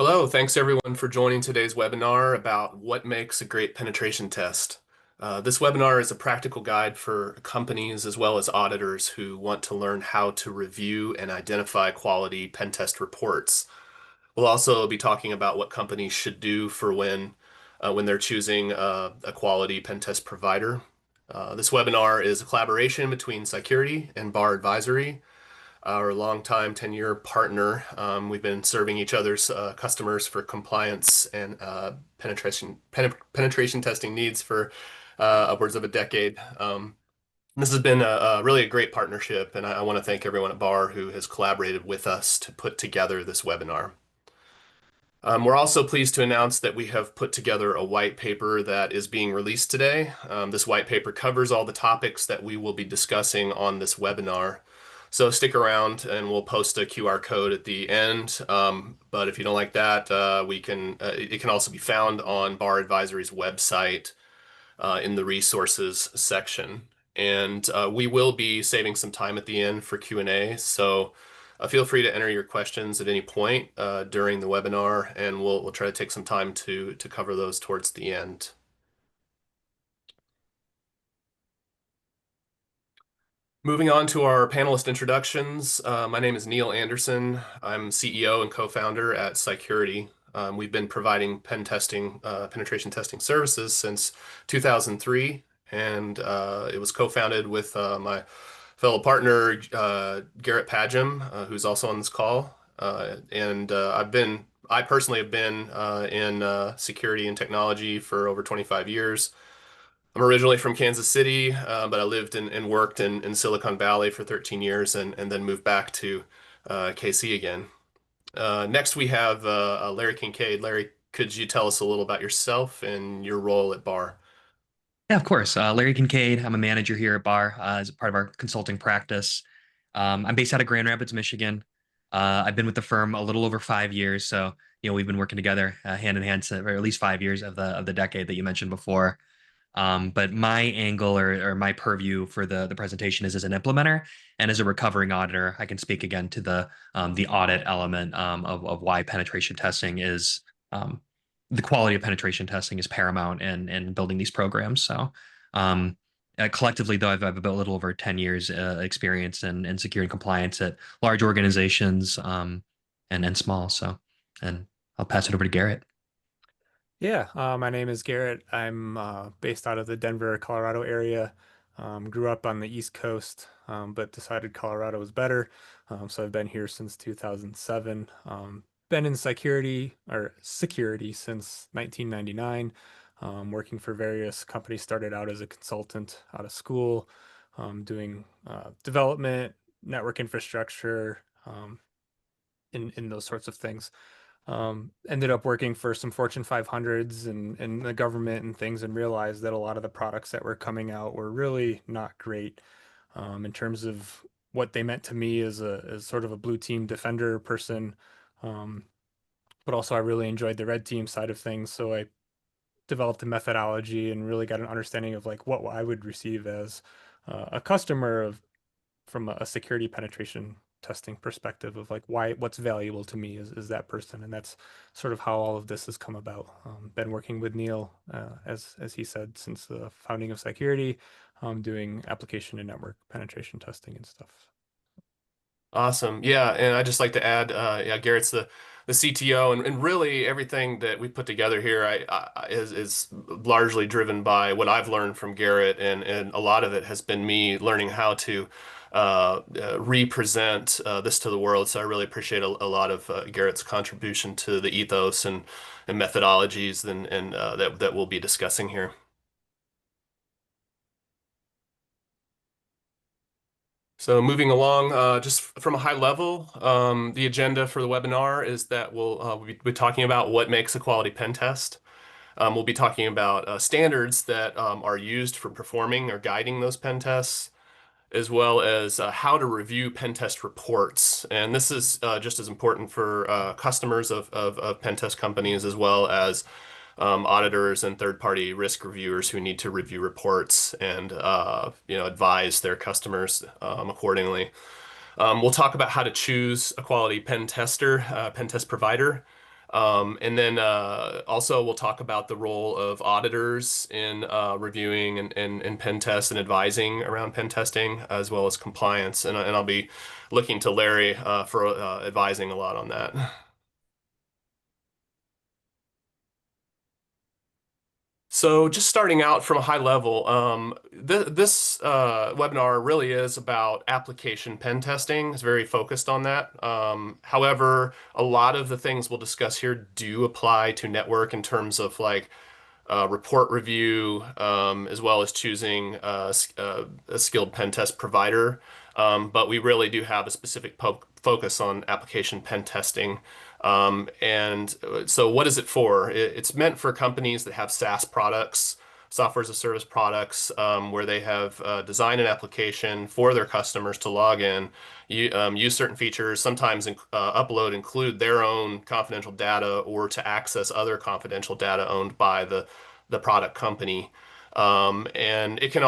Hello, thanks everyone for joining today's webinar about what makes a great penetration test. This webinar is a practical guide for companies as well as auditors who want to learn how to review and identify quality pen test reports. We'll also be talking about what companies should do for when they're choosing a quality pen test provider. This webinar is a collaboration between Psicurity and BARR Advisory, our longtime 10-year partner. We've been serving each other's customers for compliance and penetration testing needs for upwards of a decade. This has been really a great partnership, and I want to thank everyone at BARR who has collaborated with us to put together this webinar. We're also pleased to announce that we have put together a white paper that is being released today. This white paper covers all the topics that we will be discussing on this webinar. So stick around and we'll post a QR code at the end. But if you don't like that, it can also be found on BARR Advisory's website in the resources section. And we will be saving some time at the end for Q&A. So feel free to enter your questions at any point during the webinar, and we'll try to take some time to cover those towards the end. Moving on to our panelist introductions, my name is Neil Anderson. I'm CEO and co-founder at Psicurity. We've been providing penetration testing services since 2003, and it was co-founded with my fellow partner, Garrett Padgham, who's also on this call. I personally have been in security and technology for over 25 years. I'm originally from Kansas City, but I lived and worked in Silicon Valley for 13 years and then moved back to KC again. Next, we have Larry Kincaid. Larry, could you tell us a little about yourself and your role at BARR? Yeah, of course. Larry Kincaid. I'm a manager here at BARR as a part of our consulting practice. I'm based out of Grand Rapids, Michigan. I've been with the firm a little over 5 years, so we've been working together hand in hand for at least 5 years of the decade that you mentioned before. But my angle or my purview for the presentation is as an implementer and as a recovering auditor. I can speak again to the audit element of why penetration testing is the quality of penetration testing is paramount in building these programs. So um, collectively, though, I've about a little over 10 years experience in security and compliance at large organizations and small. So, and I'll pass it over to Garrett. Yeah, my name is Garrett. I'm based out of the Denver, Colorado area. Grew up on the East Coast, but decided Colorado was better. So I've been here since 2007. Been in security since 1999, working for various companies. Started out as a consultant out of school, doing development, network infrastructure, in those sorts of things. Ended up working for some Fortune 500s and the government and things, and realized that a lot of the products that were coming out were really not great in terms of what they meant to me as sort of a blue team defender person. Um, but also, I really enjoyed the red team side of things. So I developed a methodology and really got an understanding of like what I would receive as a customer from a security penetration testing perspective of like what's valuable to me is that person, and that's sort of how all of this has come about. Been working with Neil as he said since the founding of Security, doing application and network penetration testing and stuff. Awesome. Yeah, and I'd just like to add, yeah, Garrett's the CTO, and really everything that we put together here is largely driven by what I've learned from Garrett, and a lot of it has been me learning how to represent this to the world. So I really appreciate a lot of Garrett's contribution to the ethos and methodologies and that we'll be discussing here. So moving along, just from a high level, the agenda for the webinar is that we'll be talking about what makes a quality pen test. We'll be talking about standards that are used for performing or guiding those pen tests, as well as how to review pen test reports. And this is just as important for customers of pen test companies, as well as auditors and third-party risk reviewers who need to review reports and advise their customers accordingly. We'll talk about how to choose a quality pen test provider. And then also we'll talk about the role of auditors in reviewing and pen tests and advising around pen testing, as well as compliance. And I'll be looking to Larry for advising a lot on that. So just starting out from a high level, this webinar really is about application pen testing. It's very focused on that. However, a lot of the things we'll discuss here do apply to network in terms of like report review, as well as choosing a skilled pen test provider. But we really do have a specific focus on application pen testing. And so what is it for? It's meant for companies that have SaaS products, software as a service products, where they have designed an application for their customers to log in, use certain features, sometimes include their own confidential data or to access other confidential data owned by the product company. And it can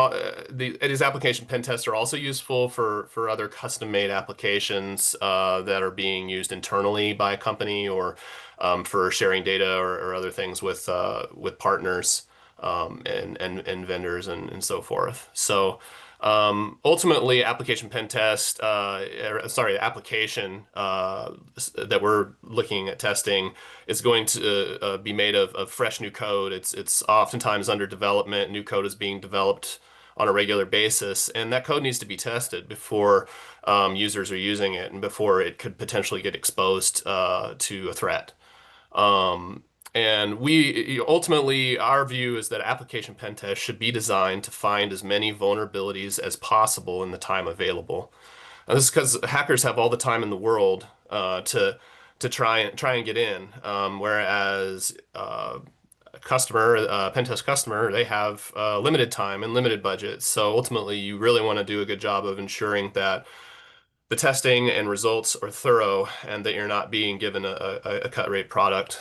these application pen tests are also useful for other custom-made applications that are being used internally by a company or for sharing data or other things with partners and vendors and so forth. So ultimately, application pen test, sorry, application that we're looking at testing is going to be made of fresh new code. It's oftentimes under development. New code is being developed on a regular basis, and that code needs to be tested before users are using it and before it could potentially get exposed to a threat. Um, and ultimately, our view is that application pen tests should be designed to find as many vulnerabilities as possible in the time available. And this is because hackers have all the time in the world to try and get in, whereas a customer, a pen test customer, they have limited time and limited budget. So ultimately, you really want to do a good job of ensuring that the testing and results are thorough and that you're not being given a cut rate product.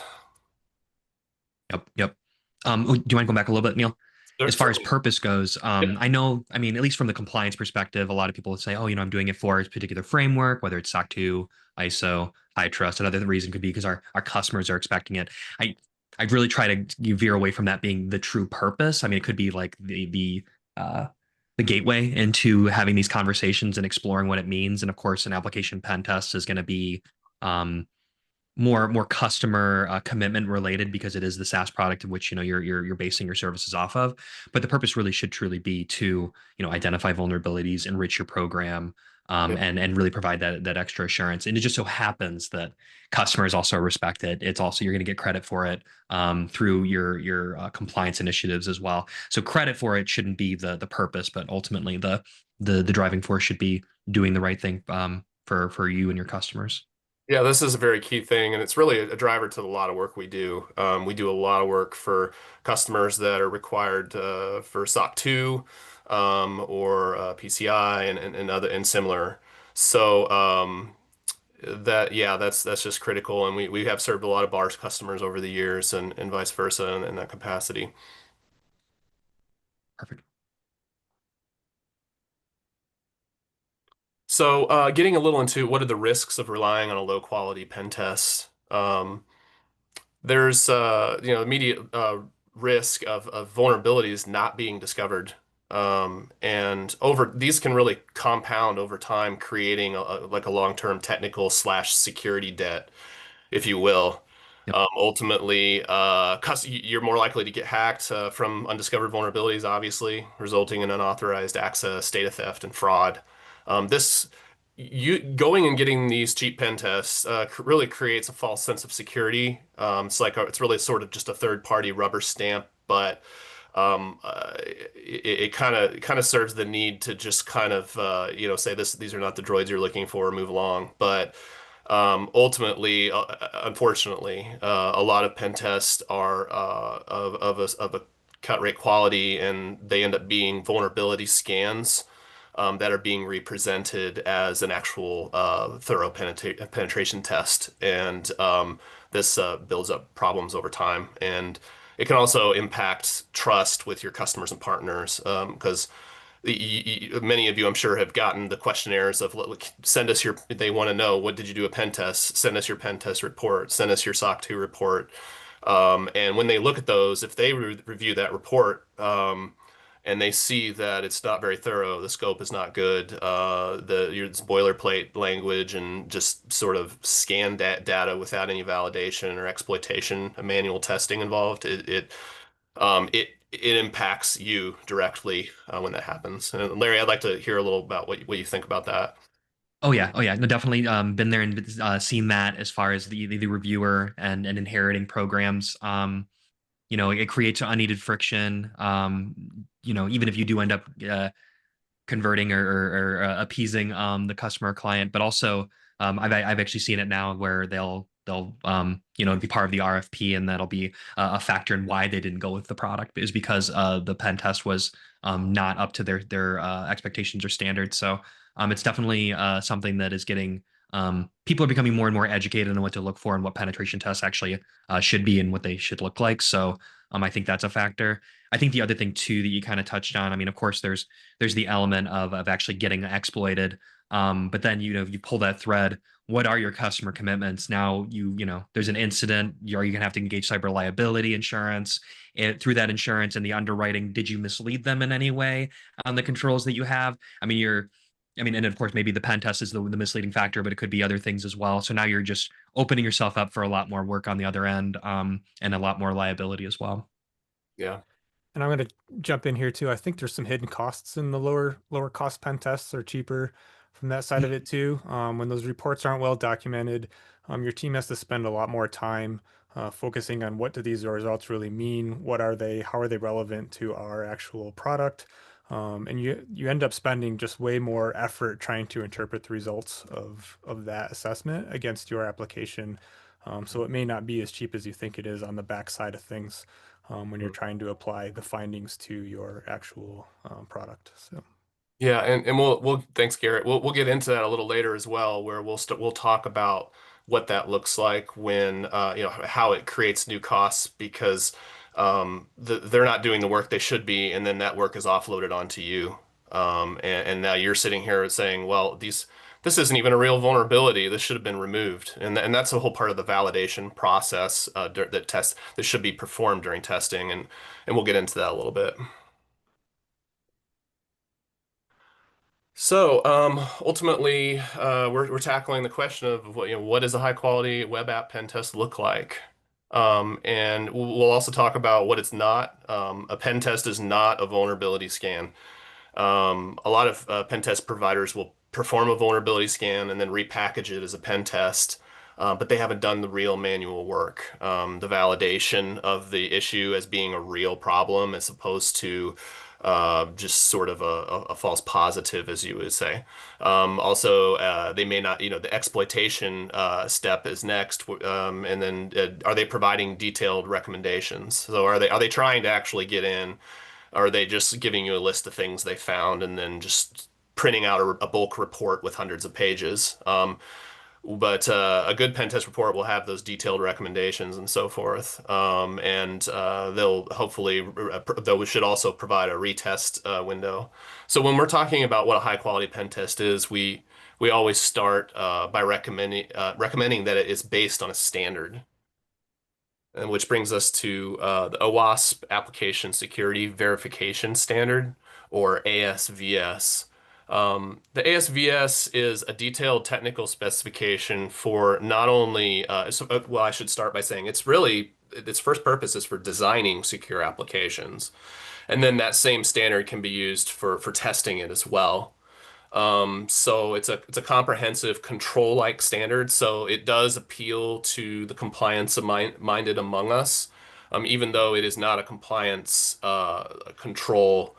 Yep, yep. Do you mind going back a little bit, Neil? As far as Certainly. purpose goes, Yep. I know, I mean, at least from the compliance perspective, a lot of people would say, oh, I'm doing it for a particular framework, whether it's SOC 2, ISO, high trust. Another reason could be because our customers are expecting it. I I'd really try to veer away from that being the true purpose. I mean, it could be like the gateway into having these conversations and exploring what it means. And of course, an application pen test is going to be um, more customer commitment related because it is the SaaS product of which you're basing your services off of. But the purpose really should truly be to identify vulnerabilities, enrich your program, Yep. and really provide that extra assurance. And it just so happens that customers also respect it. It's also you're going to get credit for it through your compliance initiatives as well. So credit for it shouldn't be the purpose, but ultimately the driving force should be doing the right thing for you and your customers. Yeah, this is a very key thing, and it's really a driver to a lot of work we do. We do a lot of work for customers that are required for SOC 2 or PCI and other and similar. So yeah, that's just critical, and we have served a lot of BARS customers over the years and vice versa in that capacity. Perfect. So getting a little into what are the risks of relying on a low quality pen test. There's immediate risk of vulnerabilities not being discovered. And over these can really compound over time, creating like a long-term technical slash security debt, if you will. Yep. Ultimately, you're more likely to get hacked from undiscovered vulnerabilities, obviously, resulting in unauthorized access, data theft, and fraud. This you going and getting these cheap pen tests really creates a false sense of security. It's really sort of just a third party rubber stamp, but it kind of serves the need to just kind of say these are not the droids you're looking for, move along. But ultimately, unfortunately, a lot of pen tests are of a cut rate quality, and they end up being vulnerability scans that are being represented as an actual thorough penetration test, and this builds up problems over time, and it can also impact trust with your customers and partners because many of you, I'm sure, have gotten the questionnaires of look, send us your, they want to know, what did you do a pen test? Send us your pen test report. Send us your SOC 2 report. And when they look at those, if they review that report, and they see that it's not very thorough, the scope is not good, it's boilerplate language and just sort of scan data without any validation or exploitation, manual testing involved, it impacts you directly when that happens. And Larry, I'd like to hear a little about what you think about that. Oh yeah, oh yeah. No, definitely been there and seen that as far as the reviewer and inheriting programs. It creates unneeded friction. Even if you do end up converting or appeasing the customer or client, but also I've actually seen it now where they'll be part of the RFP, and that'll be a factor in why they didn't go with the product is because the pen test was not up to their expectations or standards. So it's definitely something that is getting people are becoming more and more educated on what to look for and what penetration tests actually should be and what they should look like. So I think that's a factor. I think the other thing too that you kind of touched on, I mean, of course, there's the element of actually getting exploited. But then you pull that thread. What are your customer commitments? Now there's an incident. Are you gonna have to engage cyber liability insurance? And through that insurance and the underwriting, did you mislead them in any way on the controls that you have? And of course, maybe the pen test is the misleading factor, but it could be other things as well. So now you're just opening yourself up for a lot more work on the other end, and a lot more liability as well. Yeah. And I'm going to jump in here too. I think there's some hidden costs in the lower cost pen tests are cheaper from that side of it too. When those reports aren't well documented, your team has to spend a lot more time focusing on what do these results really mean? What are they? How are they relevant to our actual product? And you end up spending just way more effort trying to interpret the results of that assessment against your application. So it may not be as cheap as you think it is on the back side of things when you're trying to apply the findings to your actual product. So. Yeah, and we'll thanks, Garrett. We'll get into that a little later as well, where we'll talk about what that looks like when how it creates new costs because they're not doing the work they should be, and then that work is offloaded onto you. And now you're sitting here saying, well, this isn't even a real vulnerability. This should have been removed, and that's a whole part of the validation process that should be performed during testing, and we'll get into that a little bit. So, ultimately, we're tackling the question of what does a high quality web app pen test look like? And we'll also talk about what it's not. A pen test is not a vulnerability scan. A lot of pen test providers will perform a vulnerability scan and then repackage it as a pen test, but they haven't done the real manual work, the validation of the issue as being a real problem as opposed to just sort of a false positive, as you would say. Also, they may not, the exploitation step is next, and then are they providing detailed recommendations? So are they trying to actually get in? Or are they just giving you a list of things they found and then just printing out a bulk report with hundreds of pages? But a good pen test report will have those detailed recommendations and so forth. And they'll hopefully, though, should also provide a retest window. So when we're talking about what a high quality pen test is, we always start by recommending that it is based on a standard. And which brings us to the OWASP Application Security Verification Standard, or ASVS. The ASVS is a detailed technical specification for not only, well, I should start by saying its first purpose is for designing secure applications. And then that same standard can be used for testing it as well. So it's a comprehensive control-like standard. So it does appeal to the compliance minded among us, even though it is not a compliance control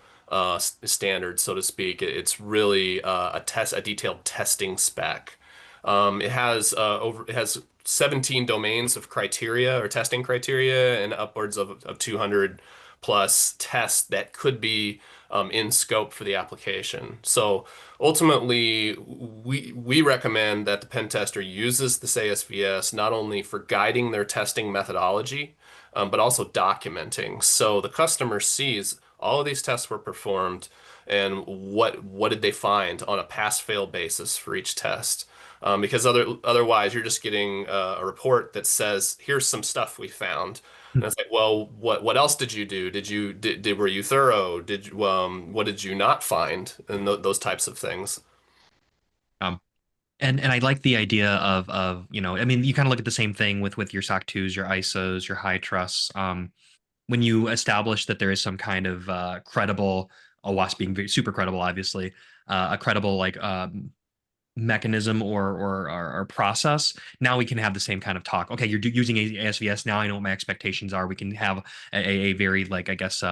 standard, so to speak. It's really a detailed testing spec. It has 17 domains of criteria or testing criteria and upwards of 200 plus tests that could be in scope for the application. So ultimately, we recommend that the pen tester uses this ASVS not only for guiding their testing methodology, but also documenting. So the customer sees all of these tests were performed, and what did they find on a pass-fail basis for each test. Because otherwise, you're just getting a report that says, "Here's some stuff we found," and it's like, "Well, what else did you do? Were you thorough? What did you not find?" And th those types of things. Um, and I like the idea of I mean, you kind of look at the same thing with your SOC 2s, your ISOs, your high trusts. When you establish that there is some kind of credible, OWASP being super credible, obviously, a credible like mechanism or process, now we can have the same kind of talk. Okay, you're using ASVS. Now I know what my expectations are. We can have a very, like, I guess,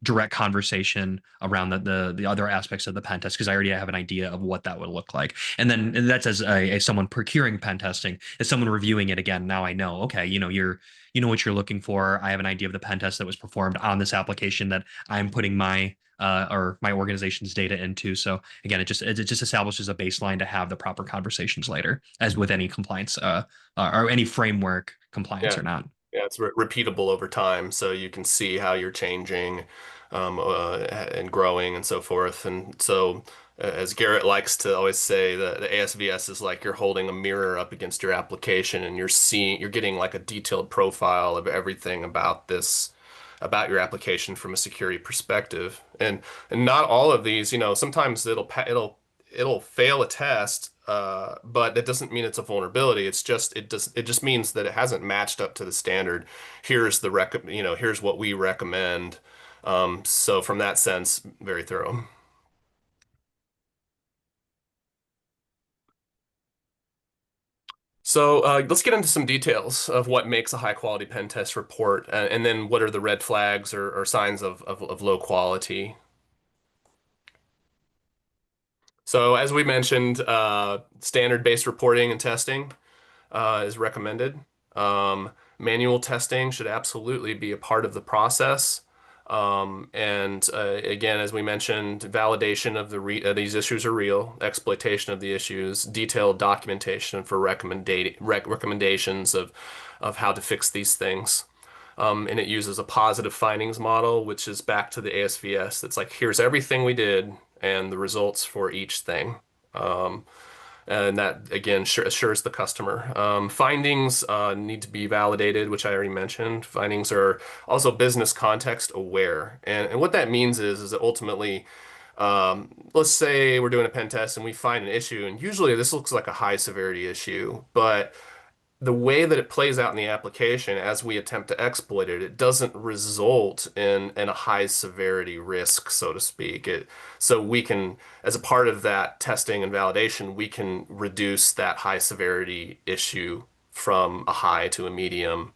direct conversation around the other aspects of the pen test, because I already have an idea of what that would look like. And then that's as someone procuring pen testing, as someone reviewing it again. Now I know, okay, you know what you're looking for. I have an idea of the pen test that was performed on this application that I'm putting my or my organization's data into. So again, it just establishes a baseline to have the proper conversations later, as with any compliance or any framework, compliance Yeah. or not. Yeah, it's repeatable over time, so you can see how you're changing and growing and so forth. And so, as Garrett likes to always say, the ASVS is like you're holding a mirror up against your application, and you're getting like a detailed profile of everything about about your application from a security perspective. And not all of these, sometimes it'll fail a test, but that doesn't mean it's a vulnerability. It just means that it hasn't matched up to the standard. Here's what we recommend. So from that sense, very thorough. So let's get into some details of what makes a high quality pen test report, and then what are the red flags or signs of low quality. So as we mentioned, standard-based reporting and testing is recommended. Manual testing should absolutely be a part of the process. And again, as we mentioned, validation of these issues are real, exploitation of the issues, detailed documentation for recommendations of how to fix these things. And it uses a positive findings model, which is back to the ASVS. That's like, here's everything we did and the results for each thing. Um, and that again assures the customer. Findings need to be validated, which I already mentioned. Findings are also business context aware, and what that means is that ultimately, let's say we're doing a pen test and we find an issue, and usually this looks like a high severity issue, but the way that it plays out in the application as we attempt to exploit it, it doesn't result in a high severity risk, so to speak. So we can, as a part of that testing and validation, we can reduce that high severity issue from a high to a medium,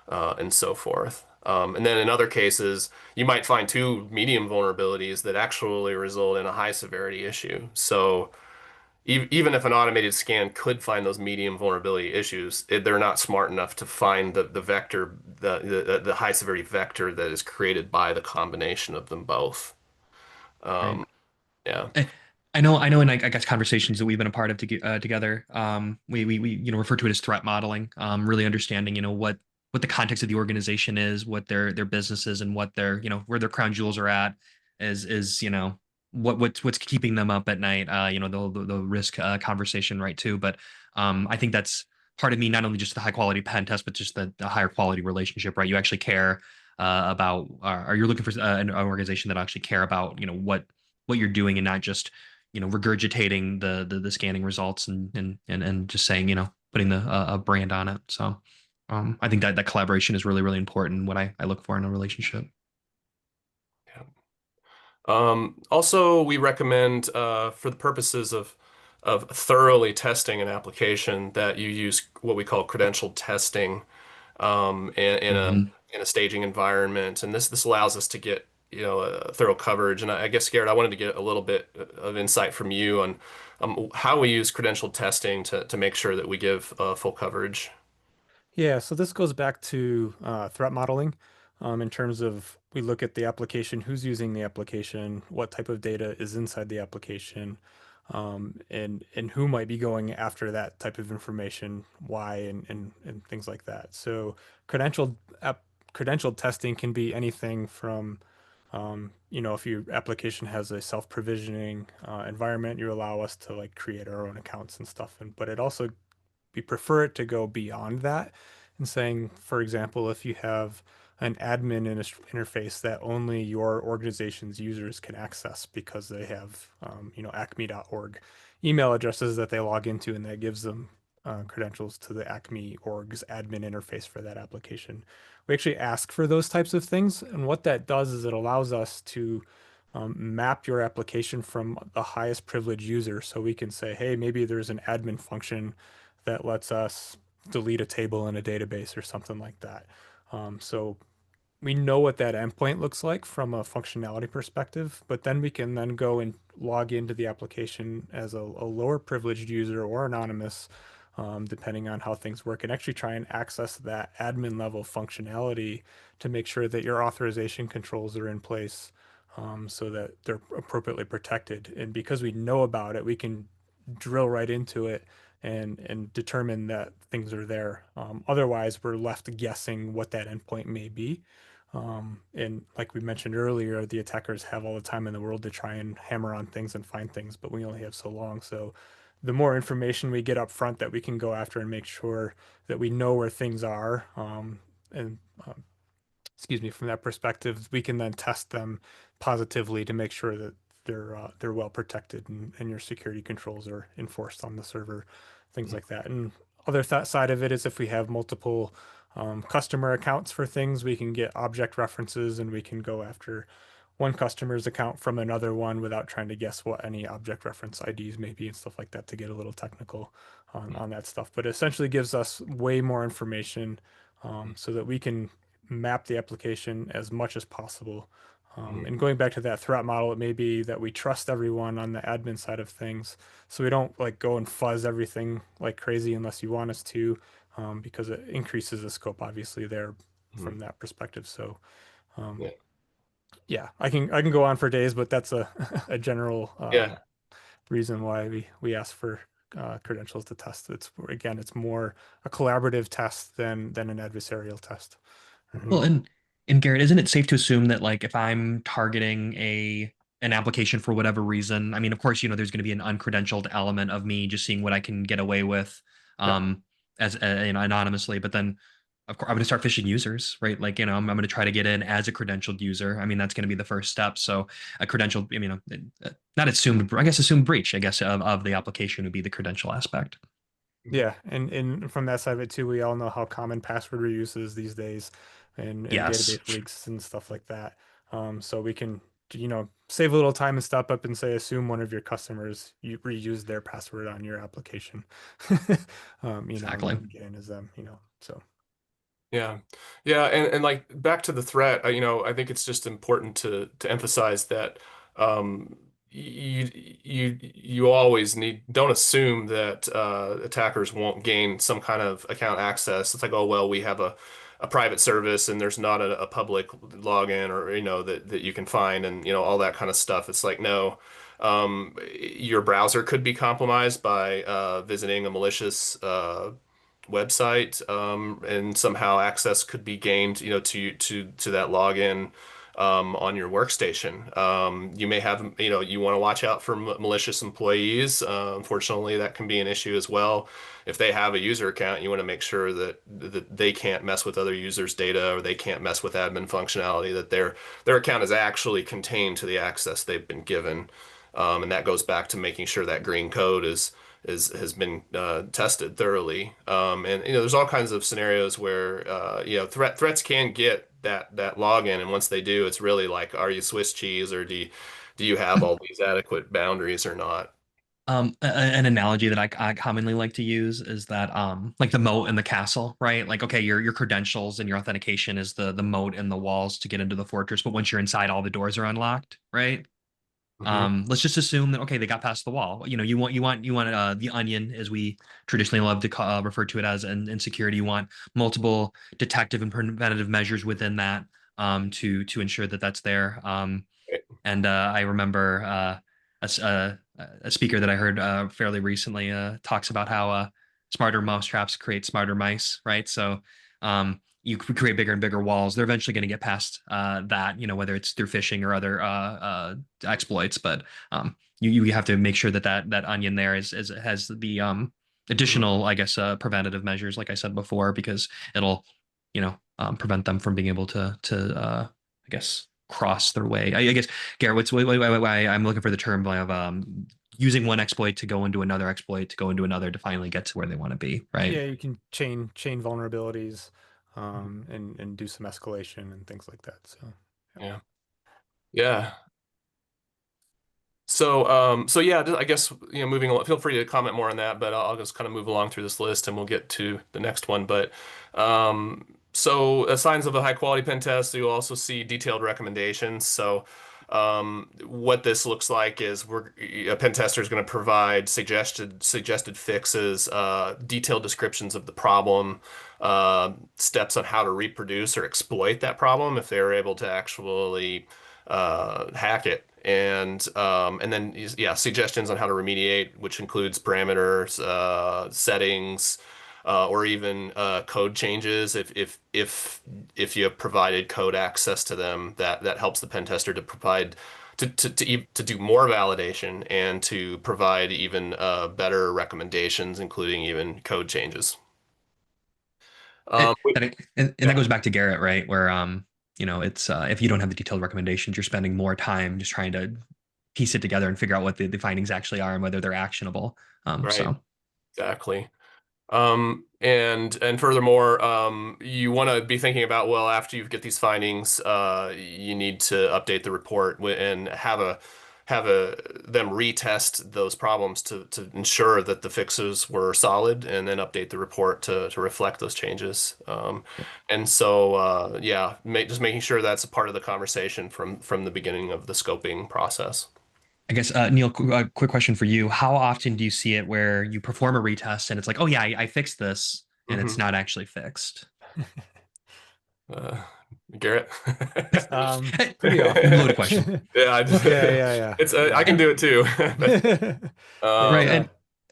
and so forth. And then in other cases, you might find two medium vulnerabilities that actually result in a high severity issue. So even if an automated scan could find those medium vulnerability issues, they're not smart enough to find the vector, the high severity vector that is created by the combination of them both. Right. Um, yeah, I I know, in, I guess, conversations that we've been a part of together, we refer to it as threat modeling. Really understanding, what the context of the organization is, what their business is, and what their, where their crown jewels are at, is what's keeping them up at night. The risk conversation, right, too. But I think that's part of me, not only just the high quality pen test, but just the higher quality relationship, right? You actually care about, or you're looking for an organization that actually care about, what you're doing, and not just, regurgitating the scanning results, and just saying, putting a brand on it. So I think that collaboration is really, really important, what I look for in a relationship. yeah. Also, we recommend, for the purposes of thoroughly testing an application, that you use what we call credentialed testing, Mhm. in a staging environment, and this allows us to get a thorough coverage. And I guess, Garrett, I wanted to get a little bit of insight from you on how we use credentialed testing to make sure that we give full coverage. Yeah, so this goes back to threat modeling in terms of we look at the application, who's using the application, what type of data is inside the application, and who might be going after that type of information, why, and things like that. So credentialed app, credentialed testing can be anything from If your application has a self-provisioning environment, you allow us to like create our own accounts and stuff. And but it also we prefer it to go beyond that and saying, for example, if you have an admin interface that only your organization's users can access because they have, acme.org email addresses that they log into, and that gives them credentials to the Acme org's admin interface for that application. We actually ask for those types of things, and what that does is it allows us to map your application from the highest privilege user. So we can say, hey, maybe there's an admin function that lets us delete a table in a database or something like that. So we know what that endpoint looks like from a functionality perspective, but then we can then go and log into the application as a lower privileged user or anonymous, depending on how things work, and actually try and access that admin level functionality to make sure that your authorization controls are in place, so that they're appropriately protected. And because we know about it, we can drill right into it and determine that things are there. Otherwise, we're left guessing what that endpoint may be. And like we mentioned earlier, the attackers have all the time in the world to try and hammer on things and find things, but we only have so long. So the more information we get up front that we can go after and make sure that we know where things are, and excuse me, from that perspective, we can then test them positively to make sure that they're well protected, and your security controls are enforced on the server, things like that. And other side of it is if we have multiple customer accounts for things, we can get object references and we can go after one customer's account from another one without trying to guess what any object reference IDs may be and stuff like that to get a little technical on that stuff. But it essentially gives us way more information, so that we can map the application as much as possible. And going back to that threat model, it may be that we trust everyone on the admin side of things. So we don't like go and fuzz everything like crazy unless you want us to, because it increases the scope obviously there Mhm. from that perspective. So um, Yeah. yeah, I can go on for days, but that's a a general Yeah. reason why we ask for credentials to test. It's again, it's more a collaborative test than an adversarial test. Mhm. Well, and Garrett, isn't it safe to assume that like if I'm targeting a an application for whatever reason, I mean, of course, there's going to be an uncredentialed element of me just seeing what I can get away with, Yep. as anonymously, but then of course I'm going to start phishing users, right? Like, I'm going to try to get in as a credentialed user. I mean, that's going to be the first step. So a credentialed, not assumed, I guess assumed breach, I guess, of the application would be the credential aspect. Yeah, and from that side of it too, we all know how common password reuse is these days, and Yes. database leaks and stuff like that. So we can, save a little time and stop up and say, assume one of your customers you reuse their password on your application, and you Exactly. can get in as them, So Yeah. Yeah. And like back to the threat, I think it's just important to emphasize that um, you always don't assume that attackers won't gain some kind of account access. It's like, oh, well, we have a private service and there's not a public login or, that you can find and, all that kind of stuff. It's like, no. Your browser could be compromised by visiting a malicious website, and somehow access could be gained, to that login on your workstation. You may have, you want to watch out for malicious employees. Unfortunately, that can be an issue as well. If they have a user account, you want to make sure that they can't mess with other users' data or they can't mess with admin functionality, that their account is actually contained to the access they've been given. And that goes back to making sure that green code has been tested thoroughly. And there's all kinds of scenarios where threats can get that login, and once they do, it's really like, are you Swiss cheese, or do you have all these adequate boundaries or not? An analogy that I commonly like to use is that like the moat and the castle, right? Like, okay, your credentials and your authentication is the moat and the walls to get into the fortress, but once you're inside, all the doors are unlocked, right? Hmm. Let's just assume that okay, they got past the wall. You want the onion, as we traditionally love to refer to it as in security. You want multiple detective and preventative measures within that, to ensure that that's there. And I remember a speaker that I heard fairly recently talks about how smarter mousetraps create smarter mice, right? So you create bigger and bigger walls, they're eventually going to get past that, whether it's through phishing or other exploits. But you have to make sure that that onion there has the Mhm. additional, I guess, preventative measures, like I said before, because it'll, prevent them from being able I guess, cross their way. I guess, Garrett, why I'm looking for the term of using one exploit to go into another exploit to go into another to finally get to where they want to be, right? Yeah, you can chain vulnerabilities, and do some escalation and things like that. So, yeah. Yeah. Yeah. So yeah, I guess, moving along, feel free to comment more on that, but I'll just kind of move along through this list and we'll get to the next one. But signs of a high quality pen test, you'll also see detailed recommendations. So what this looks like is a pen tester is going to provide suggested fixes, detailed descriptions of the problem, steps on how to reproduce or exploit that problem if they're able to actually hack it, and then yeah, suggestions on how to remediate, which includes parameters, settings, or even code changes if you have provided code access to them, that helps the pen tester to provide to do more validation and to provide even better recommendations, including even code changes. And that Yeah, goes back to Garrett, right? Where it's if you don't have the detailed recommendations, you're spending more time just trying to piece it together and figure out what the findings actually are and whether they're actionable. right, So exactly. And furthermore, you want to be thinking about, well, after you get these findings, you need to update the report and have them retest those problems to ensure that the fixes were solid, and then update the report to reflect those changes. And so, yeah, just making sure that's a part of the conversation from the beginning of the scoping process. I guess, Neil, quick question for you. How often do you see it where you perform a retest and it's like, oh yeah, I fixed this and it's Hmm. not actually fixed? Uh, Garrett. Pretty Loaded often. question. Yeah, Yeah, yeah, it's yeah, I can do it too. But yeah. It's Right.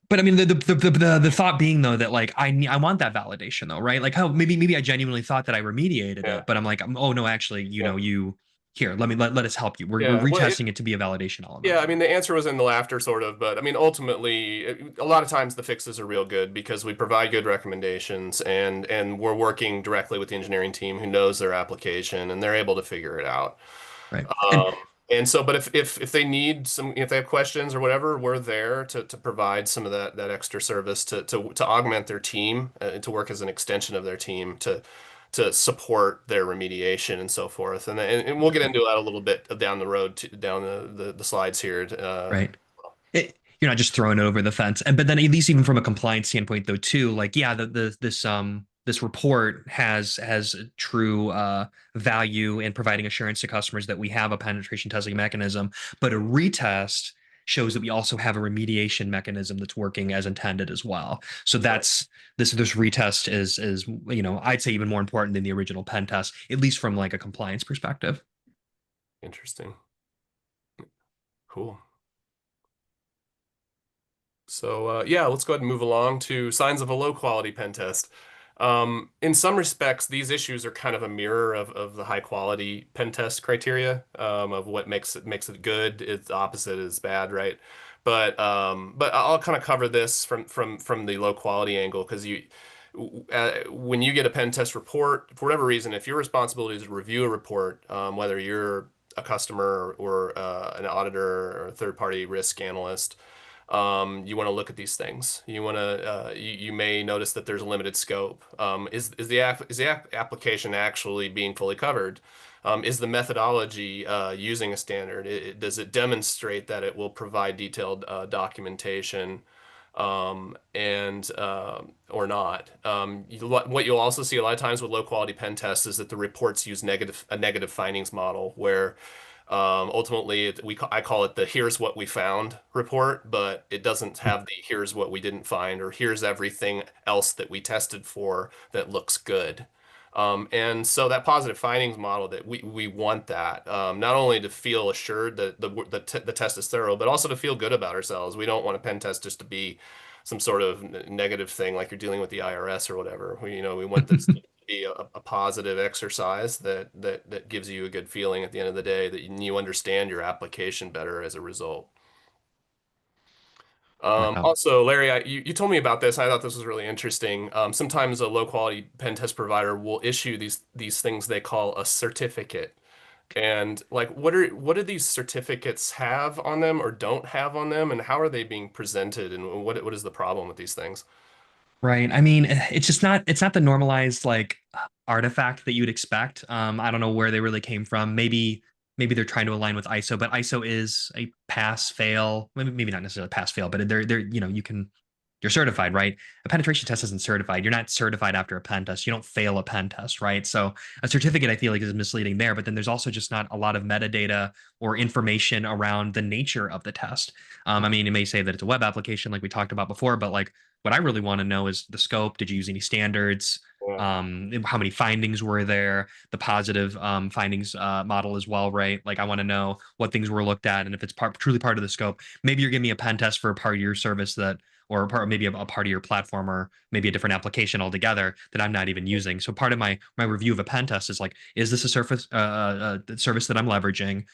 But I mean, the thought being though that like I want that validation though, right? Like, how maybe I genuinely thought that I remediated yeah, it, but I'm like, oh no, actually, yeah, you here, let us help you. We're yeah. Well, retesting it to be a validation yeah. element. I mean, the answer was in the laughter, sort of, but I mean, ultimately, a lot of times the fixes are real good because we provide good recommendations, and we're working directly with the engineering team who knows their application, and they're able to figure it out. Right. And Um, and so, but if they need if they have questions or whatever, we're there to provide some of that extra service to augment their team, to work as an extension of their team to support their remediation and so forth. And we'll get into that a little bit down the road, down the slides here. right. You're not just throwing it over the fence. And but then at least even from a compliance standpoint though too, like yeah, this report has true value in providing assurance to customers that we have a penetration testing mechanism, but a retest shows that we also have a remediation mechanism that's working as intended as well. So Right. that's this retest is I'd say even more important than the original pen test, at least from like a compliance perspective. Interesting. Cool. So yeah, let's go ahead and move along to signs of a low quality pen test. In some respects, these issues are kind of a mirror of the high quality pen test criteria, of what makes it good. It's the opposite is bad, right? But I'll kind of cover this from the low quality angle, because when you get a pen test report, for whatever reason, if your responsibility is to review a report, whether you're a customer or an auditor or a third party risk analyst, you want to look at these things. You may notice that there's a limited scope. Is the application actually being fully covered? Is the methodology using a standard? Does it demonstrate that it will provide detailed documentation, and or not? What you'll also see a lot of times with low quality pen tests is that the reports use a negative findings model, where ultimately, I call it the "here's what we found" report, but it doesn't have the "here's what we didn't find" or "here's everything else that we tested for that looks good." And so that positive findings model, that we want that, not only to feel assured that the test is thorough, but also to feel good about ourselves. We don't want a pen test just to be some sort of negative thing like you're dealing with the IRS or whatever. We want this to be a positive exercise that gives you a good feeling at the end of the day that you understand your application better as a result. Wow. Also, Larry, you told me about this. I thought this was really interesting. Sometimes a low quality pen test provider will issue these things they call a certificate. And like, what do these certificates have on them or don't have on them, and how are they being presented, and what is the problem with these things? Right. I mean, it's not the normalized like artifact that you'd expect. I don't know where they really came from. Maybe they're trying to align with ISO, but ISO is a pass fail. Maybe not necessarily pass fail, but they're you're certified, right? A penetration test isn't certified. You're not certified after a pen test. You don't fail a pen test, right? So a certificate I feel like is misleading there, but then there's also just not a lot of metadata or information around the nature of the test. I mean, it may say that it's a web application like we talked about before, but like what I really want to know is the scope. Did you use any standards? Yeah, How many findings were there? The positive findings model as well, right? Like I want to know what things were looked at and if it's truly part of the scope. Maybe you're giving me a pen test for a part of your service that, or maybe a part of your platform, or maybe a different application altogether that I'm not even using. So part of my review of a pen test is like, is this a service that I'm leveraging?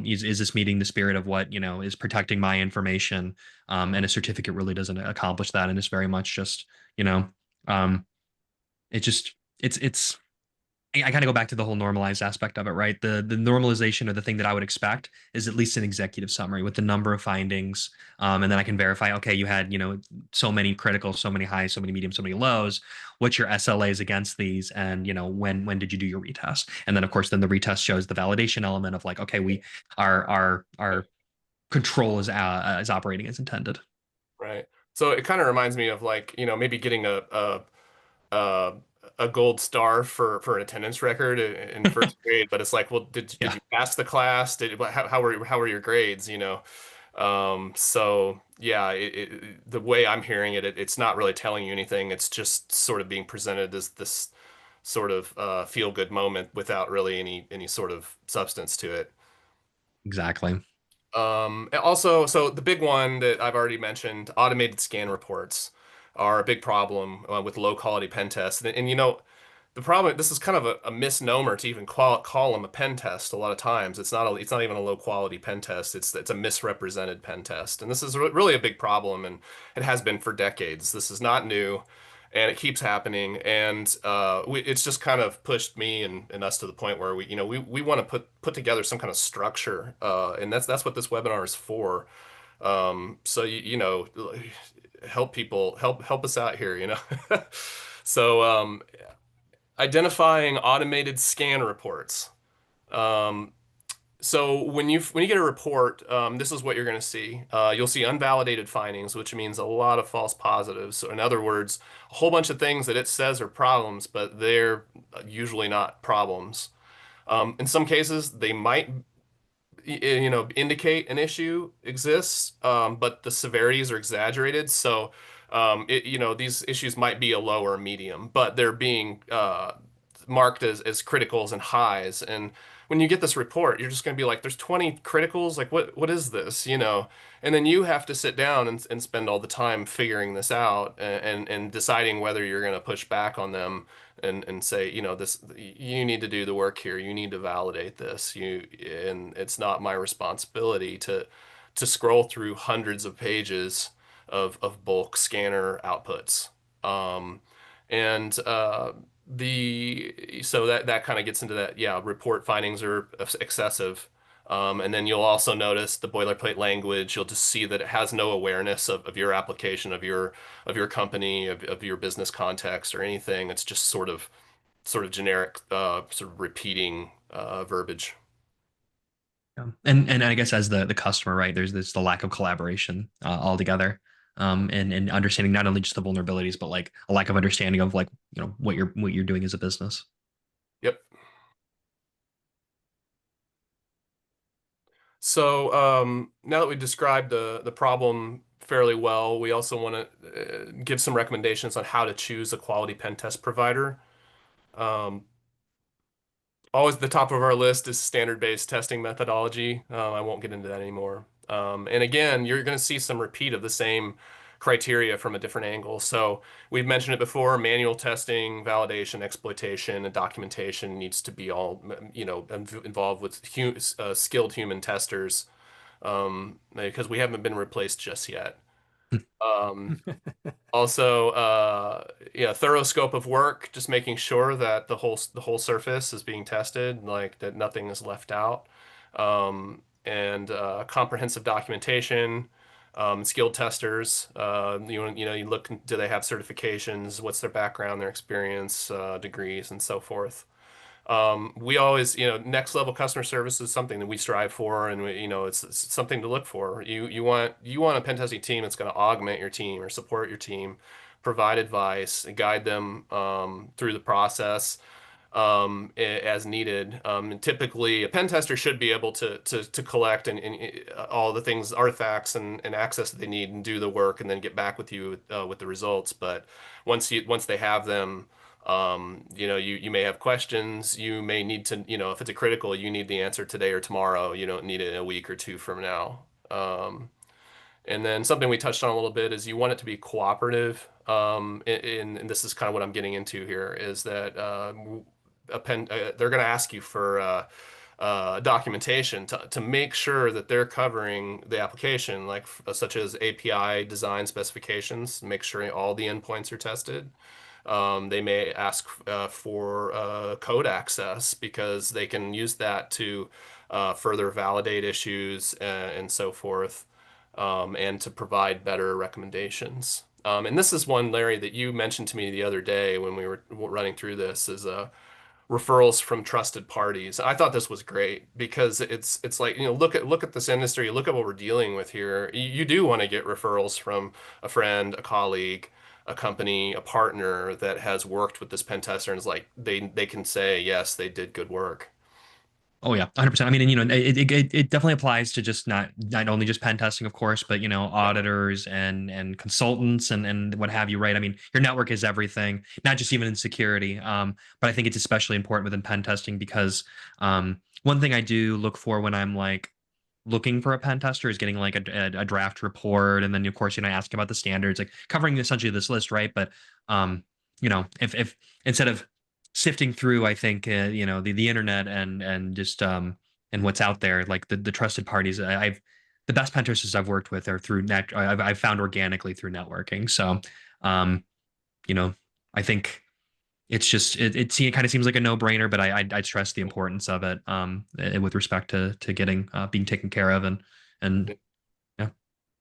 Is this meeting the spirit of what is protecting my information? And a certificate really doesn't accomplish that, and it's very much just you know um, it just it's I kind of go back to the whole normalized aspect of it, right? The normalization or the thing that I would expect is at least an executive summary with the number of findings, and then I can verify. Okay, you had so many critical, so many highs, so many mediums, so many lows. What's your SLAs against these? And when did you do your retest? And then of course, then the retest shows the validation element of like, okay, we our control is operating as intended. right. So it kind of reminds me of like, maybe getting a a gold star for an attendance record in first grade, but it's like, well, did Yeah, you pass the class? How were your grades? So yeah, the way I'm hearing it, it's not really telling you anything. It's just sort of being presented as this sort of feel good moment without really any sort of substance to it. exactly. And also, so the big one that I've already mentioned, automated scan reports are a big problem with low quality pen tests. And the problem, this is kind of a misnomer to even call them a pen test. A lot of times, it's not even a low quality pen test. It's a misrepresented pen test, and this is really a big problem, and it has been for decades. This is not new, and it keeps happening. And it's just kind of pushed me and us to the point where we want to put together some kind of structure, and that's what this webinar is for. So help people help us out here. So identifying automated scan reports. Um, so when you get a report, this is what you're going to see. You'll see unvalidated findings, which means a lot of false positives. So in other words, a whole bunch of things that it says are problems, but they're usually not problems. In some cases, they might indicate an issue exists, but the severities are exaggerated. So, these issues might be a low or a medium, but they're being marked as criticals and highs. And when you get this report, you're just going to be like, "There's 20 criticals. Like, what is this?" And then you have to sit down and spend all the time figuring this out and deciding whether you're going to push back on them and say, this you need to do the work here. You need to validate this. And it's not my responsibility to scroll through hundreds of pages of bulk scanner outputs. And the so that kind of gets into that, yeah, report findings are excessive. And then you'll also notice the boilerplate language. You'll just see that it has no awareness of your application, of your company, of your business context or anything. It's just sort of generic, sort of repeating verbiage. Yeah. And I guess as the customer, right, there's this the lack of collaboration altogether, and understanding not only just the vulnerabilities, but like a lack of understanding of like what you're doing as a business. Yep. So now that we've described the problem fairly well, we also want to give some recommendations on how to choose a quality pen test provider. Um, Always the top of our list is standard-based testing methodology. I won't get into that anymore. And again, you're going to see some repeat of the same criteria from a different angle. So we've mentioned it before, manual testing, validation, exploitation, and documentation needs to be all, involved with skilled human testers, because we haven't been replaced just yet. Um, Also, yeah, thorough scope of work, just making sure that the whole surface is being tested, like that nothing is left out, and comprehensive documentation, skilled testers. You look, do they have certifications? What's their background, their experience, degrees, and so forth. We always, next level customer service is something that we strive for, and it's something to look for. You want a pen testing team that's going to augment your team or support your team, provide advice, and guide them through the process as needed. And typically, a pen tester should be able to collect and all the things, artifacts, and access that they need, and do the work, and then get back with you with the results. But once they have them, you may have questions. You may need to, if it's a critical, you need the answer today or tomorrow. You don't need it a week or two from now. And then something we touched on a little bit is you want it to be cooperative. And this is kind of what I'm getting into here is that they're going to ask you for documentation to make sure that they're covering the application, like such as API design specifications, make sure all the endpoints are tested. They may ask for code access because they can use that to further validate issues and so forth, and to provide better recommendations. And this is one, Larry, that you mentioned to me the other day when we were running through this, is referrals from trusted parties. I thought this was great because it's like, look at this industry, look at what we're dealing with here. You do want to get referrals from a friend, a colleague, a company, a partner that has worked with this pen tester, and is like they can say, yes, they did good work. Oh yeah, 100%. I mean, and, it definitely applies to just not only just pen testing, of course, but Yeah. auditors and consultants and what have you, right? I mean, your network is everything, not just even in security. But I think it's especially important within pen testing because one thing I do look for when I'm like looking for a pen tester is getting like a draft report, and then of course, ask about the standards, like covering essentially this list, right? But if instead of sifting through, I think the internet and just and what's out there, like the trusted parties. I've the best pen testers I've worked with are through I've found organically through networking. So, um, you know, I think it's just it kind of seems like a no brainer, but I stress the importance of it with respect to getting being taken care of and yeah.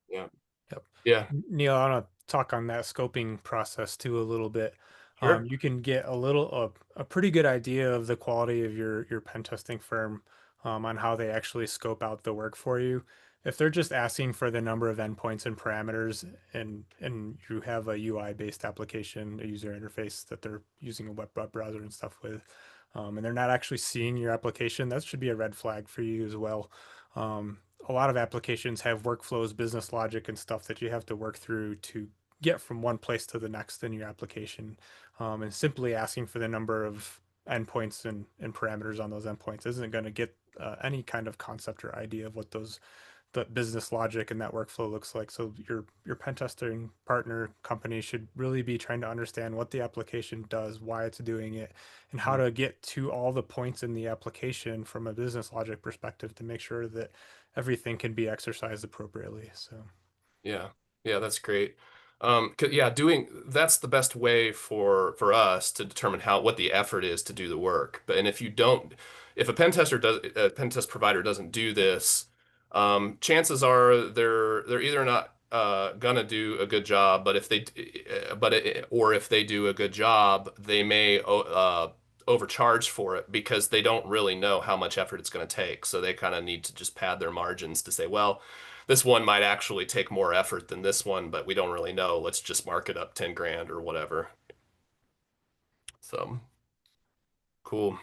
Yeah. Yep. Yeah. Neil, I want to talk on that scoping process too a little bit. Sure. You can get a pretty good idea of the quality of your pen testing firm on how they actually scope out the work for you. If they're just asking for the number of endpoints and parameters, and you have a UI based application, a user interface that they're using a web browser and stuff with, and they're not actually seeing your application, that should be a red flag for you as well. A lot of applications have workflows, business logic, and stuff that you have to work through to get from one place to the next in your application. And simply asking for the number of endpoints and parameters on those endpoints isn't going to get any kind of concept or idea of what the business logic and that workflow looks like. So your pen testing partner company should really be trying to understand what the application does, why it's doing it, and how Mhm. to get to all the points in the application from a business logic perspective to make sure that everything can be exercised appropriately. So Yeah. Yeah, that's great. Yeah, doing that's the best way for us to determine what the effort is to do the work. But and if you don't, if a pen test provider doesn't do this, chances are they're either not gonna do a good job, but or if they do a good job, they may overcharge for it because they don't really know how much effort it's going to take. So they kind of need to just pad their margins to say, well, this one might actually take more effort than this one, but we don't really know. Let's just mark it up 10 grand or whatever. So cool.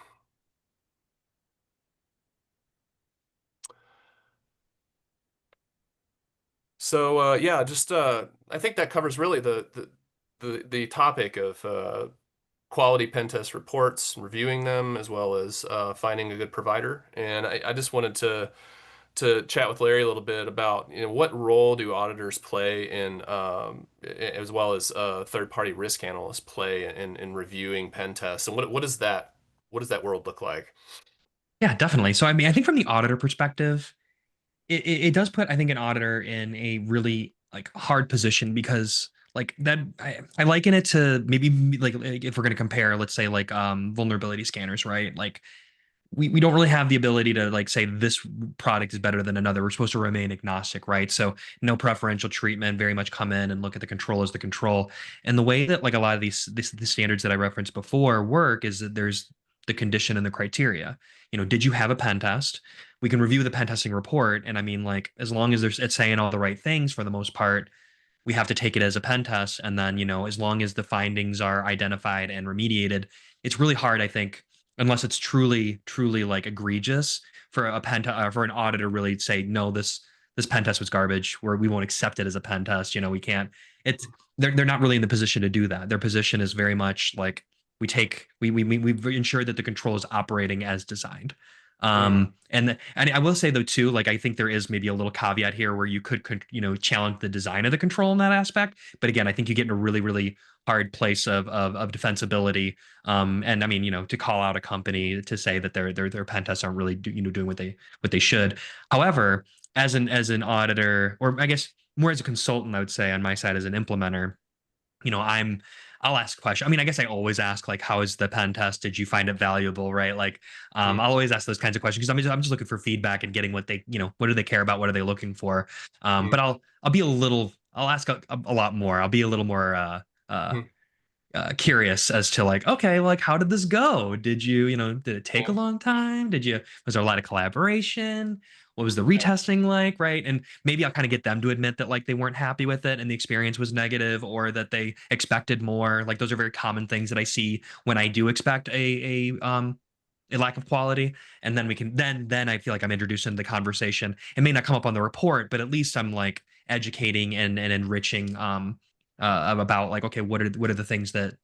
So yeah, just I think that covers really the topic of quality pen test reports, reviewing them, as well as finding a good provider. And I just wanted to to chat with Larry a little bit about, what role do auditors play in, as well as third-party risk analysts play in reviewing pen tests, and what does that world look like? Yeah, definitely. So, I mean, I think from the auditor perspective, it does put, I think, an auditor in a really like hard position because like that I liken it to maybe like if we're going to compare, let's say like vulnerability scanners, right? Like we don't really have the ability to like say this product is better than another. We're supposed to remain agnostic, right? So no preferential treatment, very much come in and look at the control as the control. And the way that like a lot of the standards that I referenced before work is that there's the condition and the criteria. Did you have a pen test? We can review the pen testing report. And I mean, like, as long as it's saying all the right things for the most part, we have to take it as a pen test. And then, as long as the findings are identified and remediated, it's really hard, I think, unless it's truly, truly like egregious for for an auditor really to say, no, this pen test was garbage, where we won't accept it as a pen test. We can't. It's they're not really in the position to do that. Their position is very much like we've ensured that the control is operating as designed. Mm, And I will say though too, like I think there is maybe a little caveat here where you could challenge the design of the control in that aspect. But again, I think you get in a really really hard place of defensibility. And I mean, to call out a company to say that their pen tests aren't really doing what they should. However, as an auditor, or I guess more as a consultant, I would say on my side as an implementer, you know, I'm I'll ask questions. I mean, I guess I always ask like, how is the pen test? Did you find it valuable? Right. Like, mm, I'll always ask those kinds of questions because I'm just looking for feedback and getting what what do they care about? What are they looking for? But mm, I'll ask a lot more. I'll be a little more, mm. curious as to like, okay, like how did this go? Did it take a Yeah, long time? Was there a lot of collaboration? What was the yeah, retesting like? Right. And maybe I'll kind of get them to admit that like they weren't happy with it and the experience was negative or that they expected more. Like those are very common things that I see when I do expect a lack of quality. And then we can then I feel like I'm introduced into the conversation. It may not come up on the report, but at least I'm like educating and enriching about like, okay, what are the things that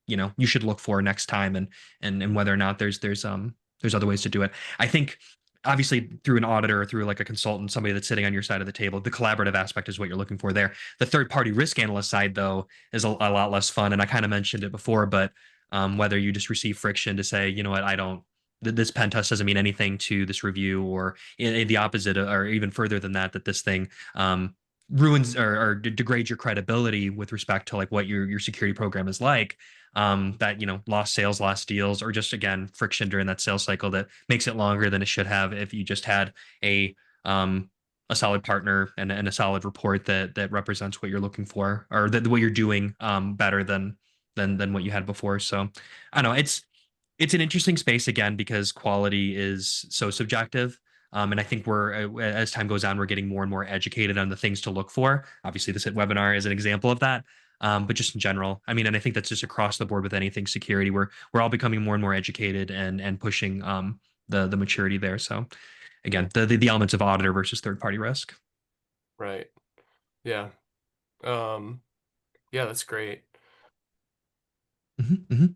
you should look for next time, and whether or not there's other ways to do it. I think obviously through an auditor or through like a consultant, somebody that's sitting on your side of the table, the collaborative aspect is what you're looking for there. The third party risk analyst side though is a lot less fun, and I kind of mentioned it before, but whether you just receive friction to say, you know what, I don't this pen test doesn't mean anything to this review, or the opposite, or even further than that, that this thing ruins or degrades your credibility with respect to like what your security program is like. That lost sales, lost deals, or just again friction during that sales cycle that makes it longer than it should have if you just had a um a solid partner and a solid report that represents what you're looking for, or that what you're doing better than what you had before. So I don't know, it's an interesting space again because quality is so subjective. And I think as time goes on, we're getting more and more educated on the things to look for. Obviously, this webinar is an example of that. But just in general, I mean, and I think that's just across the board with anything security. We're all becoming more and more educated and pushing the maturity there. So yeah, again, the elements of auditor versus third party risk. right. Yeah. Um, yeah, that's great. Hmm. Hmm.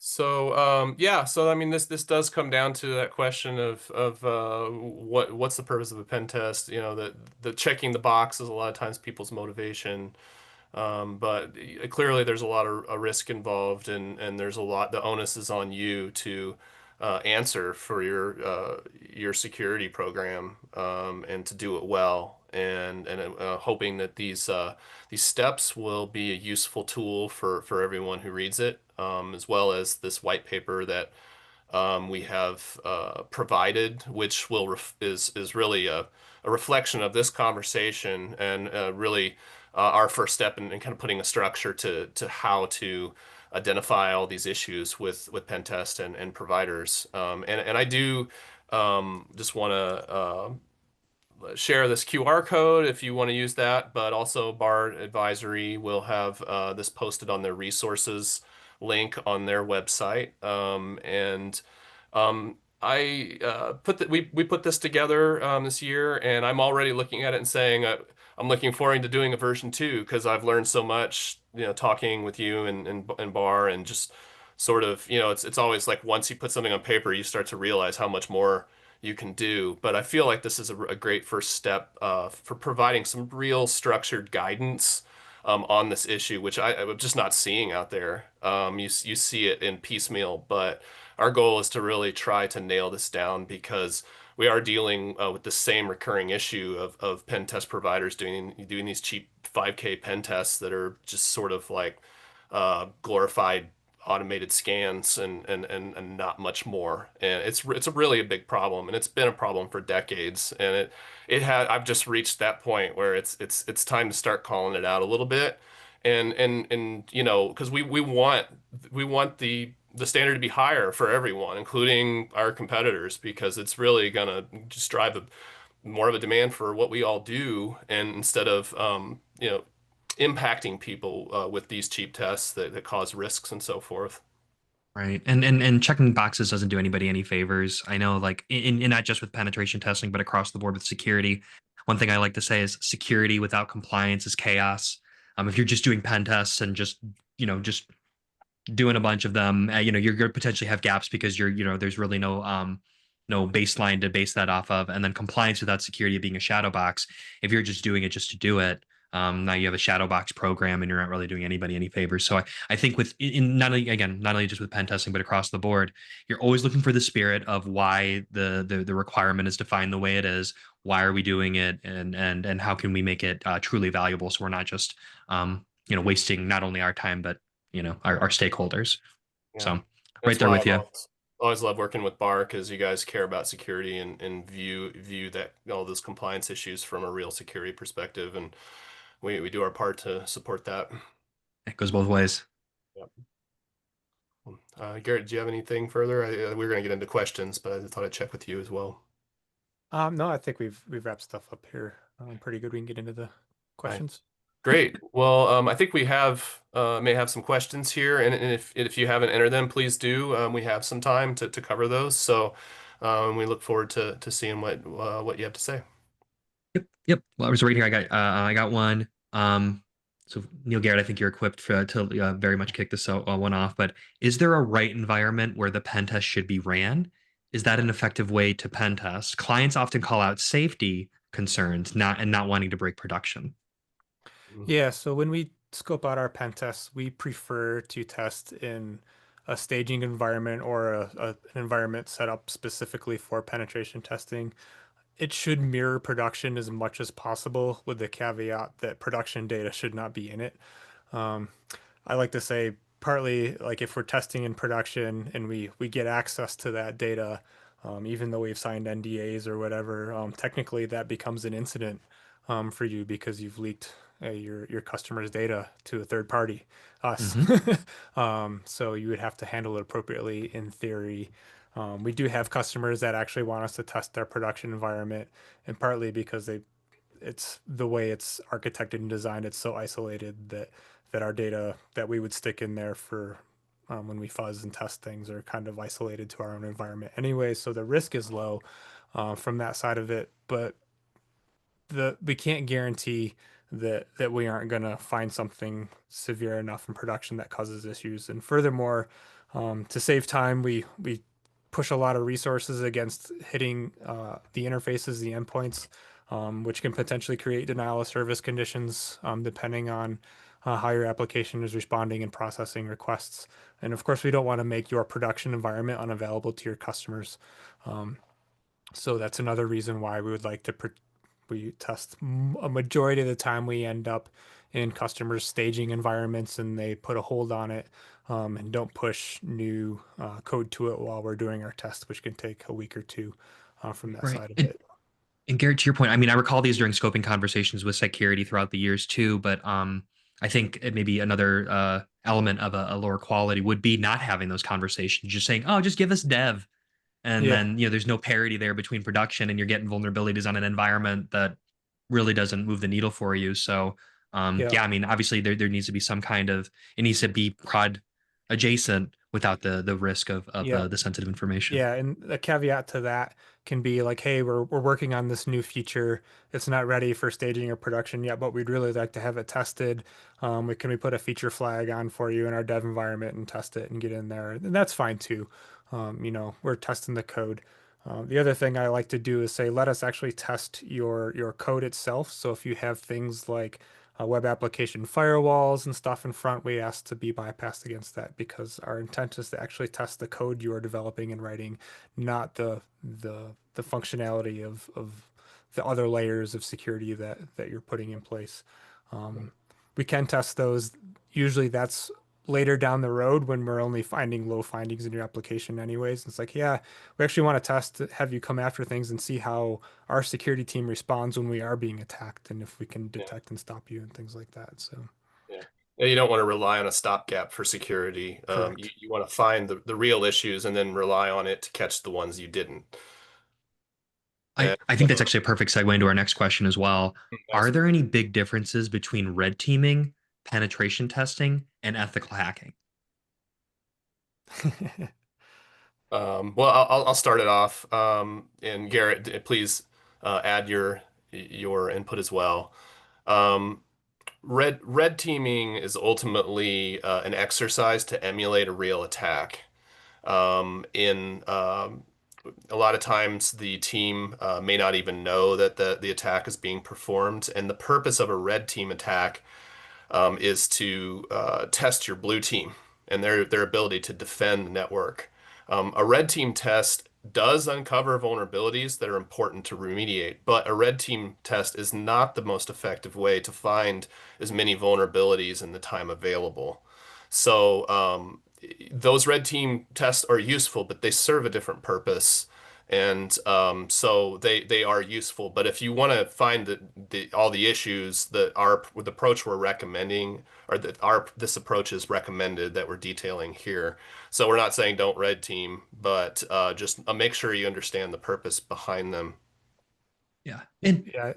So, yeah, so I mean, this does come down to that question of what's the purpose of a pen test? The checking the box is a lot of times people's motivation. But clearly, there's a lot of a risk involved, and there's a lot. The onus is on you to answer for your security program, and to do it well, and hoping that these steps will be a useful tool for everyone who reads it, as well as this white paper that we have provided, which is really a reflection of this conversation, and really our first step in kind of putting a structure to how to identify all these issues with pen test and providers. And I do just want to share this QR code if you want to use that, but also BARR Advisory will have this posted on their resources link on their website. And I put that we put this together this year, and I'm already looking at it and saying I'm looking forward to doing a version 2 because I've learned so much, talking with you and BARR, and just sort of, it's always like once you put something on paper, you start to realize how much more you can do. But I feel like this is a great first step for providing some real structured guidance on this issue, which I'm just not seeing out there. You see it in piecemeal, but our goal is to really try to nail this down because we are dealing with the same recurring issue of pen test providers doing these cheap 5K pen tests that are just sort of like glorified automated scans and not much more. And it's a really a big problem, and it's been a problem for decades. And it had I've just reached that point where it's time to start calling it out a little bit. And you know, because we want the standard to be higher for everyone, including our competitors, because it's really gonna just drive more of a demand for what we all do, and instead of impacting people with these cheap tests that cause risks and so forth. Right. And checking boxes doesn't do anybody any favors. I know like in not just with penetration testing, but across the board with security. One thing I like to say is security without compliance is chaos. If you're just doing pen tests and just doing a bunch of them, you're going to potentially have gaps because there's really no baseline to base that off of. And then compliance without security being a shadow box. If you're just doing it just to do it, now you have a shadow box program and you're not really doing anybody any favors. So I think with in not only just with pen testing, but across the board, you're always looking for the spirit of why the requirement is defined the way it is. Why are we doing it, and how can we make it truly valuable? So we're not just wasting not only our time but our stakeholders. Yeah. So right That's there why with I've you. always loved working with BARR because you guys care about security and view that all those compliance issues from a real security perspective, and we do our part to support that. It goes both ways. Yep. Garrett, do you have anything further? We are going to get into questions, but I thought I'd check with you as well. No, I think we've wrapped stuff up here. Pretty good. We can get into the All right. questions. Great. Well, I think we may have some questions here, and if you haven't entered them, please do. We have some time to cover those, so we look forward to seeing what you have to say. Yep. Yep. Well, I was right here. I got one. So Neil Garrett, I think you're equipped to very much kick this one off. But is there a right environment where the pen test should be ran? Is that an effective way to pen test? Clients often call out safety concerns, not wanting to break production. Yeah, so when we scope out our pen tests, we prefer to test in a staging environment or an environment set up specifically for penetration testing. It should mirror production as much as possible, with the caveat that production data should not be in it. Um, I like to say partly like if we're testing in production and we get access to that data, even though we've signed NDAs or whatever, technically that becomes an incident for you because you've leaked your customer's data to a third party, us. Hmm. So you would have to handle it appropriately in theory. We do have customers that actually want us to test their production environment, and partly because it's the way it's architected and designed, it's so isolated that our data that we would stick in there for when we fuzz and test things are kind of isolated to our own environment anyway, so the risk is low from that side of it. But we can't guarantee that we aren't going to find something severe enough in production that causes issues. And furthermore, to save time, we push a lot of resources against hitting the interfaces, the endpoints, which can potentially create denial of service conditions depending on how your application is responding and processing requests. And of course, we don't want to make your production environment unavailable to your customers. Um, so that's another reason why we would like to we test a majority of the time we end up in customers staging environments and they put a hold on it, and don't push new code to it while we're doing our test, which can take a week or two from that Right. side of And it. And Garrett, to your point, I mean, I recall these during scoping conversations with security throughout the years too, but I think it maybe another element of a lower quality would be not having those conversations, just saying, "Oh, just give us dev," and Yeah, then there's no parity there between production, and you're getting vulnerabilities on an environment that really doesn't move the needle for you. So, yeah, yeah, I mean, obviously there needs to be some kind of it needs to be prod adjacent without the risk of yeah. the sensitive information. Yeah, and a caveat to that can be like, hey, we're working on this new feature. It's not ready for staging or production yet, but we'd really like to have it tested. Can we put a feature flag on for you in our dev environment and test it and get in there? And that's fine too. We're testing the code. The other thing I like to do is say, let us actually test your code itself. So if you have things like web application firewalls and stuff in front, we ask to be bypassed against that because our intent is to actually test the code you are developing and writing, not the functionality of the other layers of security that you're putting in place. Um, we can test those. Usually that's later down the road when we're only finding low findings in your application anyways. It's like, yeah, we actually want to test, have you come after things and see how our security team responds when we are being attacked and if we can Yeah, detect and stop you and things like that. So, yeah. Yeah, you don't want to rely on a stopgap for security. correct. You want to find the real issues and then rely on it to catch the ones you didn't. And I think that's actually a perfect segue into our next question as well. Are nice. there any big differences between red teaming, penetration testing, and ethical hacking? Well, I'll start it off. And Garrett, please add your input as well. Um, red teaming is ultimately an exercise to emulate a real attack. In A lot of times, the team may not even know that the attack is being performed, and the purpose of a red team attack is to test your blue team and their ability to defend the network. A red team test does uncover vulnerabilities that are important to remediate, but a red team test is not the most effective way to find as many vulnerabilities in the time available. So those red team tests are useful, but they serve a different purpose. And so they are useful. But if you want to find all the issues that our with the approach we're recommending, or that our this approach is recommended that we're detailing here. So we're not saying don't red team, but just make sure you understand the purpose behind them. Yeah. And Yeah,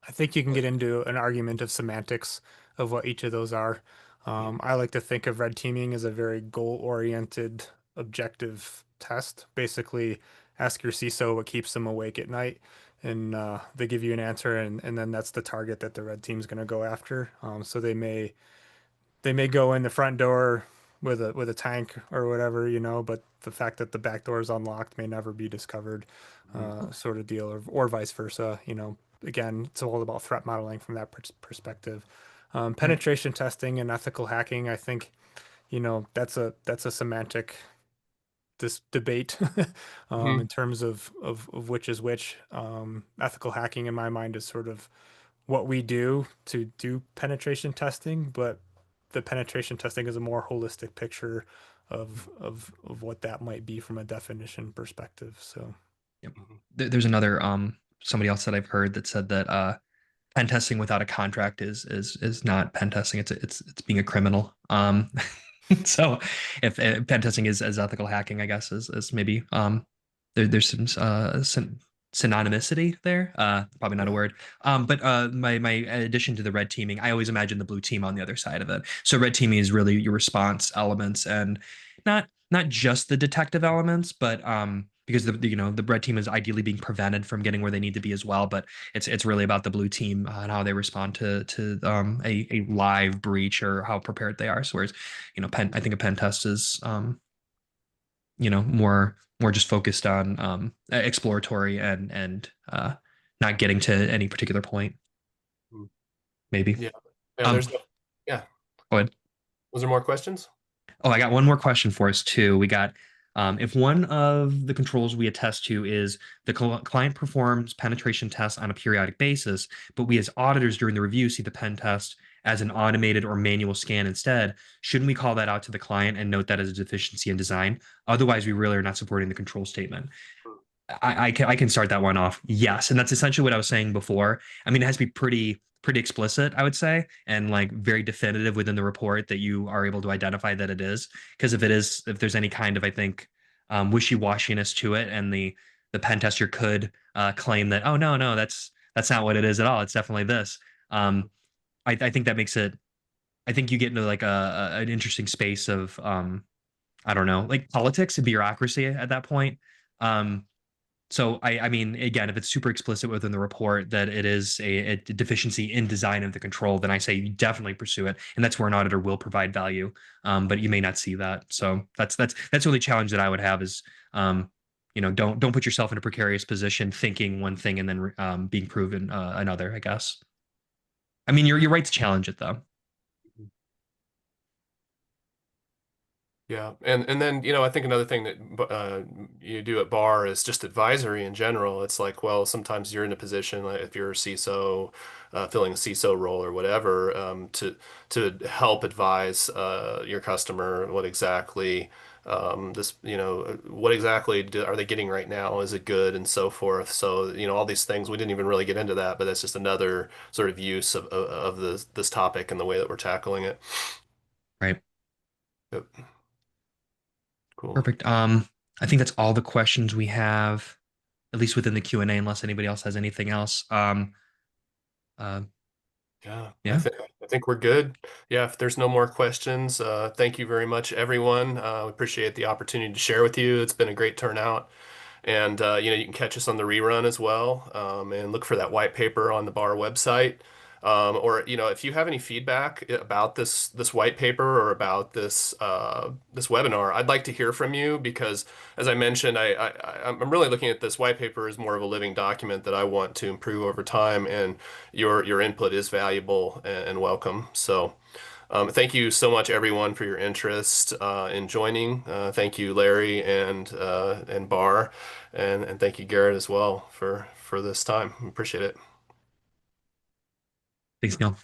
I think you can get into an argument of semantics of what each of those are. I like to think of red teaming as a very goal-oriented, objective test. Basically, ask your CISO what keeps them awake at night, and they give you an answer, and then that's the target that the red team's going to go after. So they may go in the front door with a tank or whatever, but the fact that the back door is unlocked may never be discovered, sort of deal, or vice versa. Again, it's all about threat modeling from that perspective. Penetration testing and ethical hacking, I think, that's a semantic this debate Mhm. in terms of which is which. Ethical hacking, in my mind, is sort of what we do to do penetration testing, but the penetration testing is a more holistic picture of what that might be from a definition perspective. So, yep. There's another somebody else that I've heard that said that pen testing without a contract is not pen testing. It's being a criminal. So if pen testing is as ethical hacking, I guess is maybe there's some synonymity there. Probably not a yeah. word. But my addition to the red teaming, I always imagine the blue team on the other side of it. So red teaming is really your response elements and not just the detective elements, but because the red team is ideally being prevented from getting where they need to be as well. But it's really about the blue team and how they respond to a live breach or how prepared they are. So whereas I think a pen test is more just focused on exploratory and not getting to any particular point. Mhm. Maybe. Yeah. Yeah, Um, yeah. Go ahead. Was there more questions? Oh, I got one more question for us too. We got if one of the controls we attest to is the client performs penetration tests on a periodic basis, but we as auditors during the review see the pen test as an automated or manual scan instead, shouldn't we call that out to the client and note that as a deficiency in design? Otherwise, we really are not supporting the control statement. I can start that one off. Yes, and that's essentially what I was saying before. I mean, it has to be pretty explicit, I would say, and like very definitive within the report that you are able to identify that it is. Because if there's any kind of, I think, wishy-washiness to it, and the pen tester could claim that, oh no, that's not what it is at all. It's definitely this. I think that makes it. I think you get into like an interesting space of I don't know, like politics and bureaucracy at that point. Um, so I mean, again, if it's super explicit within the report that it is a deficiency in design of the control, then I say you definitely pursue it, and that's where an auditor will provide value. But you may not see that. So that's the only challenge that I would have is, um, don't put yourself in a precarious position thinking one thing and then being proven another, I guess. I mean, you're right to challenge it though. Yeah, and then I think another thing that you do at BARR is just advisory in general. It's like, well, sometimes you're in a position, like if you're a CISO, filling a CISO role or whatever, to help advise your customer what exactly what exactly are they getting right now? Is it good and so forth? So all these things we didn't even really get into that, but that's just another sort of use of this topic and the way that we're tackling it. Right. Yep. Cool. Perfect. I think that's all the questions we have, at least within the Q&A, unless anybody else has anything else. Uh, Yeah, I yeah. think I think we're good. Yeah, if there's no more questions, thank you very much, everyone. We appreciate the opportunity to share with you. It's been a great turnout. And you can catch us on the rerun as well, and look for that white paper on the BARR website. Or if you have any feedback about this white paper or about this webinar, I'd like to hear from you because, as I mentioned, I'm really looking at this white paper as more of a living document that I want to improve over time, and your input is valuable and welcome. So. Thank you so much, everyone, for your interest in joining. Thank you, Larry and Barr, and thank you, Garrett, as well for this time. Appreciate it. Thanks, Neil.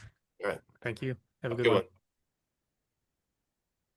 All right, Thank you. Have a have a good good one. one.